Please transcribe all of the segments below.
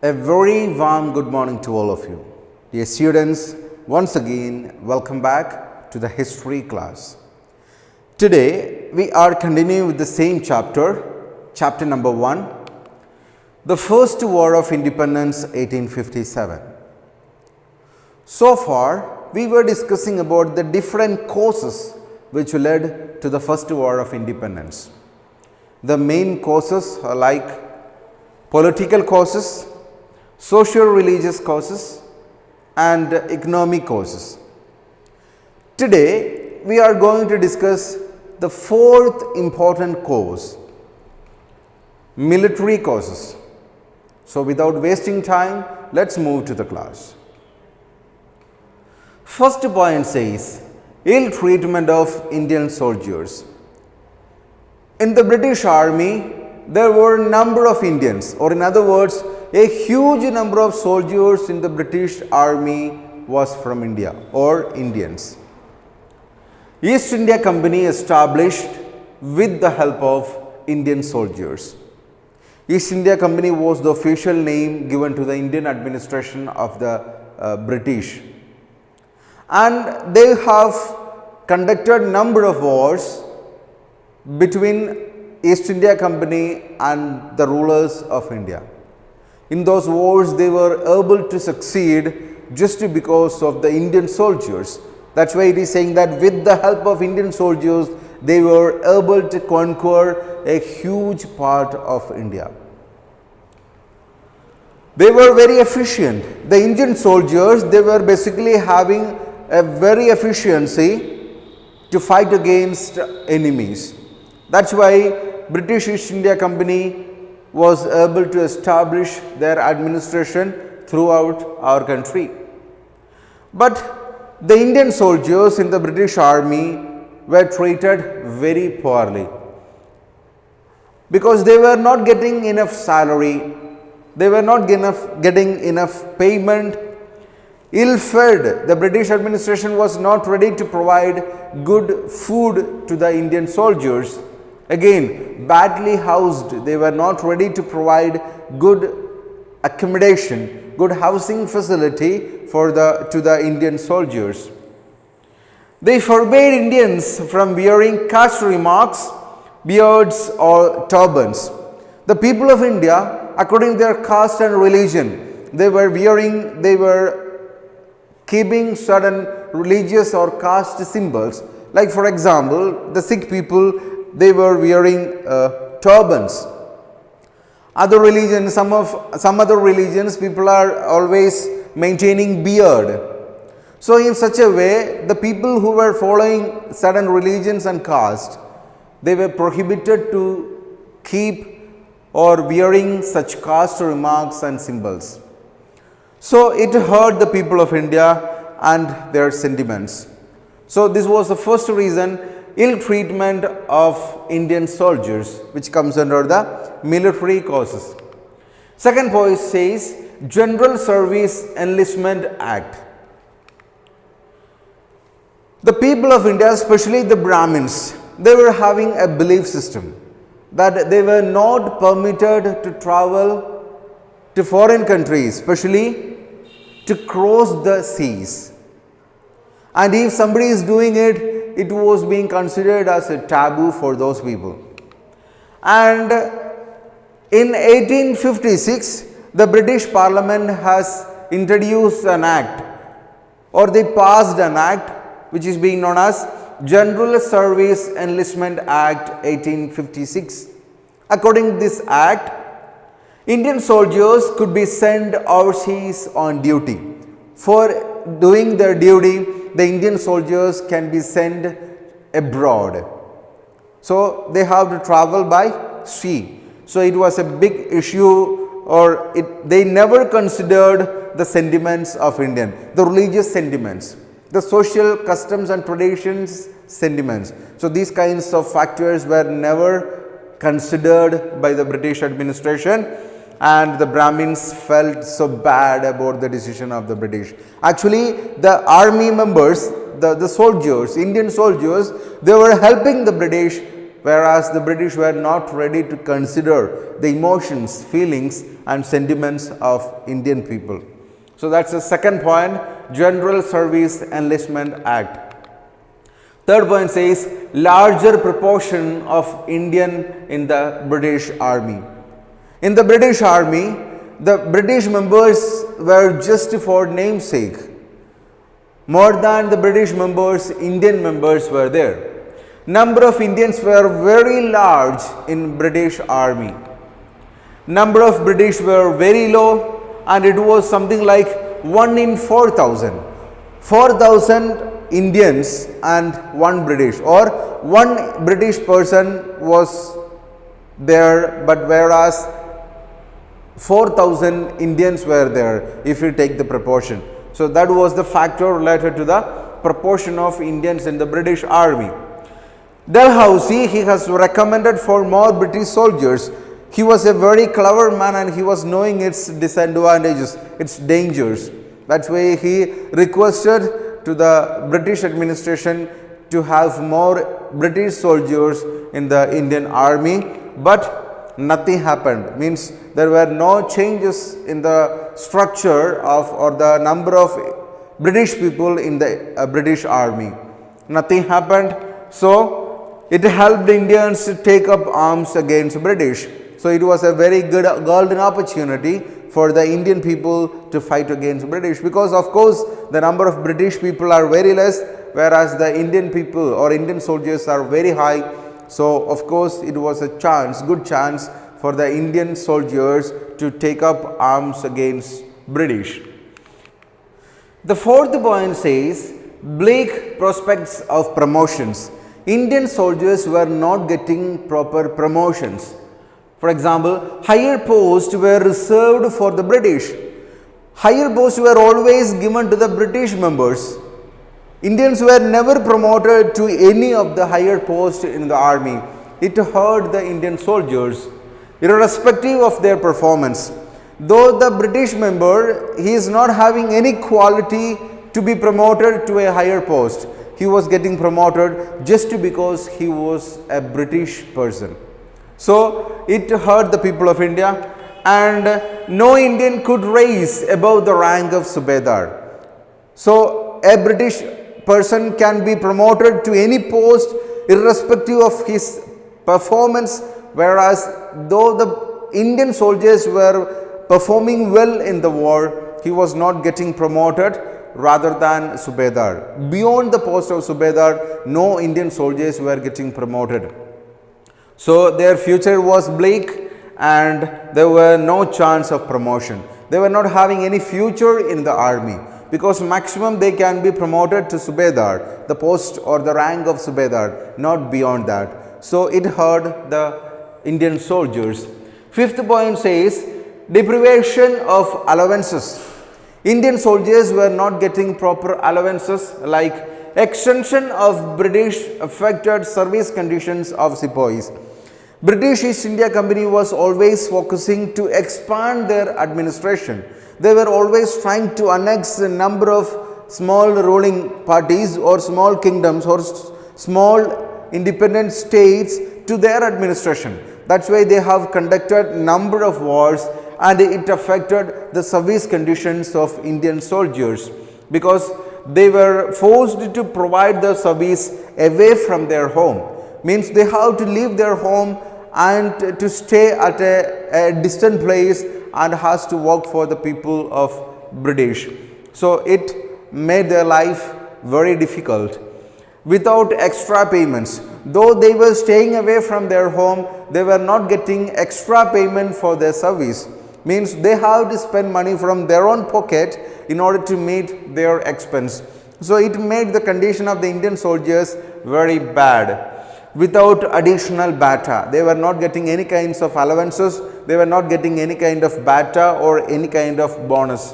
A very warm good morning to all of you. Dear students, once again welcome back to the history class. Today we are continuing with the same chapter number 1, the first war of independence 1857. So far we were discussing about the different causes which led to the first war of independence. The main causes are like political causes, social religious causes and economic causes. Today we are going to discuss the fourth important cause, military causes. So without wasting time, let's move to the class. First point says, ill treatment of Indian soldiers. In the British Army, there were a number of Indians, or in other words, a huge number of soldiers in the British Army was from India or Indians. East India Company established with the help of Indian soldiers. East India Company was the official name given to the Indian administration of the British. And they have conducted number of wars between East India Company and the rulers of India. In those wars, they were able to succeed just because of the Indian soldiers. That's why it is saying that with the help of Indian soldiers, they were able to conquer a huge part of India. They were very efficient. The Indian soldiers, they were basically having a very efficiency to fight against enemies. That's why British East India Company was able to establish their administration throughout our country. But the Indian soldiers in the British Army were treated very poorly because they were not getting enough salary, they were not getting enough payment. Ill-fed, the British administration was not ready to provide good food to the Indian soldiers. Again, badly housed, they were not ready to provide good accommodation, good housing facility to the Indian soldiers. They forbade Indians from wearing caste remarks, beards or turbans. The people of India, according to their caste and religion, they were keeping certain religious or caste symbols. Like for example, the Sikh people, they were wearing turbans. Other religions, some other religions, people are always maintaining beard. So in such a way, the people who were following certain religions and caste, they were prohibited to keep or wearing such caste remarks and symbols. So it hurt the people of India and their sentiments. So this was the first reason, ill treatment of Indian soldiers, which comes under the military causes. Second point says General Service Enlistment Act. The people of India, especially the Brahmins, they were having a belief system that they were not permitted to travel to foreign countries, especially to cross the seas. And if somebody is doing it, it was being considered as a taboo for those people. And in 1856, the British Parliament has introduced an act, or they passed an act which is being known as General Service Enlistment Act 1856. According to this act, Indian soldiers could be sent overseas on duty. For doing their duty, the Indian soldiers can be sent abroad. So they have to travel by sea. So it was a big issue, or they never considered the sentiments of Indian, the religious sentiments, the social customs and traditions sentiments. So these kinds of factors were never considered by the British administration, and the Brahmins felt so bad about the decision of the British. Actually, the army members, the soldiers, Indian soldiers, they were helping the British whereas the British were not ready to consider the emotions, feelings and sentiments of Indian people. So that's the second point, General Service Enlistment Act. Third point says larger proportion of Indian in the British Army. In the British Army, the British members were just for namesake. More than the British members, Indian members were there. Number of Indians were very large in British Army. Number of British were very low, and it was something like 1 in 4,000. 4,000 Indians and 1 British, or 1 British person was there, but whereas 4,000 Indians were there if you take the proportion. So that was the factor related to the proportion of Indians in the British Army. Dalhousie, he has recommended for more British soldiers. He was a very clever man and he was knowing its disadvantages, its dangers. That's why he requested to the British administration to have more British soldiers in the Indian Army, but nothing happened. Means there were no changes in the structure of or the number of British people in the British Army. Nothing happened. So it helped Indians to take up arms against British. So it was a very good golden opportunity for the Indian people to fight against British, because of course the number of British people are very less, whereas the Indian people or Indian soldiers are very high. So of course it was a chance, good chance for the Indian soldiers to take up arms against British. The fourth point says bleak prospects of promotions. Indian soldiers were not getting proper promotions. For example, higher posts were reserved for the British. Higher posts were always given to the British members. Indians were never promoted to any of the higher posts in the army. It hurt the Indian soldiers, irrespective of their performance. Though the British member, he is not having any quality to be promoted to a higher post. He was getting promoted just because he was a British person. So it hurt the people of India, and no Indian could rise above the rank of Subedar. So a British person can be promoted to any post irrespective of his performance, whereas though the Indian soldiers were performing well in the war, he was not getting promoted rather than Subedar. Beyond the post of Subedar, no Indian soldiers were getting promoted. So their future was bleak and there were no chance of promotion. They were not having any future in the army, because maximum they can be promoted to Subedar, the post or the rank of Subedar, not beyond that. So it hurt the Indian soldiers. Fifth point says deprivation of allowances. Indian soldiers were not getting proper allowances, like extension of British affected service conditions of sepoys. British East India Company was always focusing to expand their administration. They were always trying to annex a number of small ruling parties or small kingdoms or small independent states to their administration. That's why they have conducted number of wars, and it affected the service conditions of Indian soldiers, because they were forced to provide the service away from their home. Means they have to leave their home and to stay at a distant place and has to work for the people of British. So it made their life very difficult. Without extra payments, though they were staying away from their home, they were not getting extra payment for their service. Means they have to spend money from their own pocket in order to meet their expense. So it made the condition of the Indian soldiers very bad. Without additional bata, they were not getting any kinds of allowances, they were not getting any kind of bata or any kind of bonus.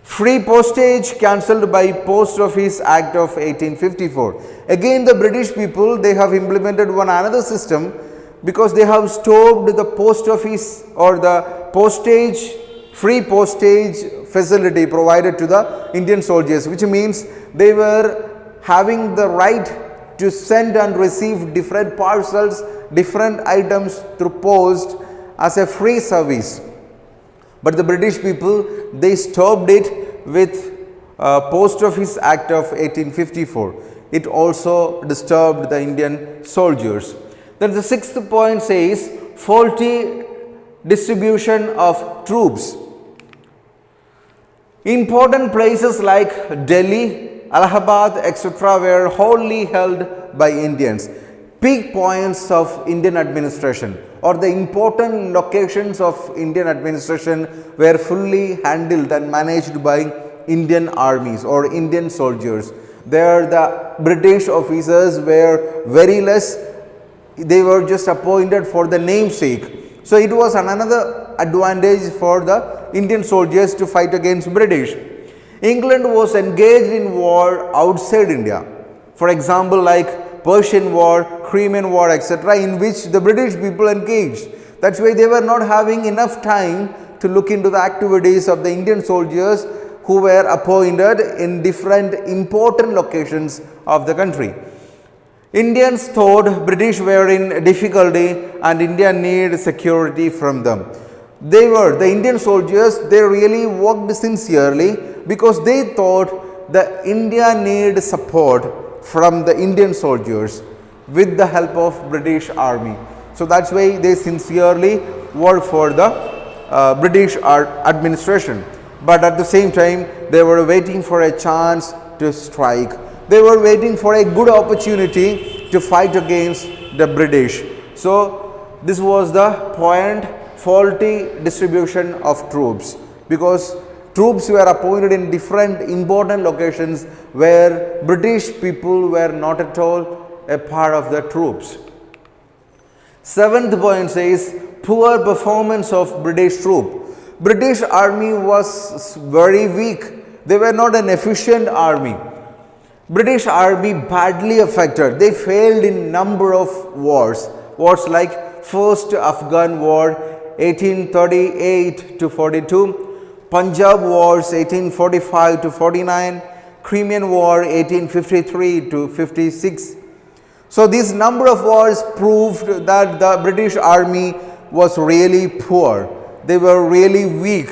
Free postage cancelled by Post Office Act of 1854. Again the British people, they have implemented one another system, because they have stopped the post office or the postage, free postage facility provided to the Indian soldiers, which means they were having the right to send and receive different parcels, different items through post as a free service. But the British people, they stopped it with Post Office Act of 1854. It also disturbed the Indian soldiers. Then the sixth point says faulty distribution of troops. Important places like Delhi, Allahabad, etc. were wholly held by Indians. Peak points of Indian administration or the important locations of Indian administration were fully handled and managed by Indian armies or Indian soldiers. There the British officers were very less, they were just appointed for the namesake. So it was another advantage for the Indian soldiers to fight against British. England was engaged in war outside India. For example, like Persian War, Crimean War, etc., in which the British people engaged. That's why they were not having enough time to look into the activities of the Indian soldiers who were appointed in different important locations of the country. Indians thought British were in difficulty and India needed security from them. The Indian soldiers, they really worked sincerely because they thought that India needed support from the Indian soldiers with the help of British army. So that's why they sincerely worked for the British administration. But at the same time, they were waiting for a chance to strike. They were waiting for a good opportunity to fight against the British. So this was the point, faulty distribution of troops, because troops were appointed in different important locations where British people were not at all a part of the troops. Seventh point says poor performance of British troop. British army was very weak. They were not an efficient army. British army badly affected. They failed in number of wars. Wars like First Afghan War 1838 to 42, Punjab Wars 1845 to 49, Crimean War 1853 to 56. So this number of wars proved that the British army was really poor. They were really weak,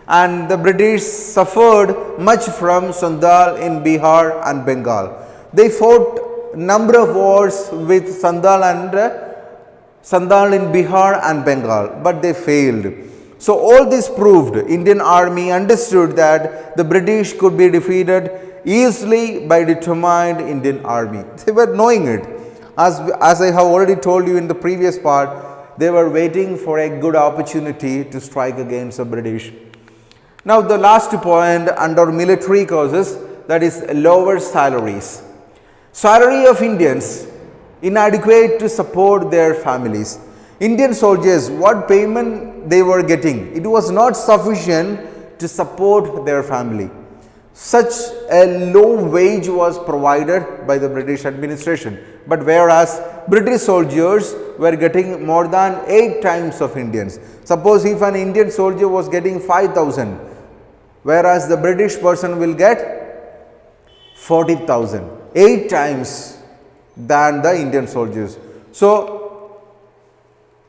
and the British suffered much from Sandal in Bihar and Bengal. They fought number of wars with Sandal in Bihar and Bengal, but they failed. So all this proved Indian army understood that the British could be defeated easily by determined Indian army. They were knowing it. As I have already told you in the previous part, they were waiting for a good opportunity to strike against the British. Now the last point under military causes, that is lower salaries. Salary of Indians inadequate to support their families. Indian soldiers, what payment they were getting, it was not sufficient to support their family. Such a low wage was provided by the British administration, but whereas British soldiers were getting more than 8 times of Indians. Suppose if an Indian soldier was getting 5,000, whereas the British person will get 40,000, 8 times than the Indian soldiers. So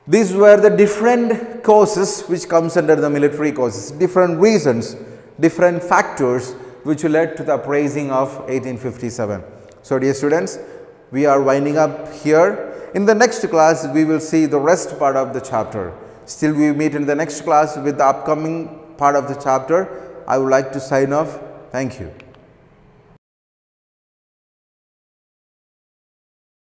these were the different causes which comes under the military causes, different reasons, different factors which led to the uprising of 1857. So dear students, we are winding up here. In the next class, we will see the rest part of the chapter. Still we meet in the next class with the upcoming part of the chapter. I would like to sign off. Thank you.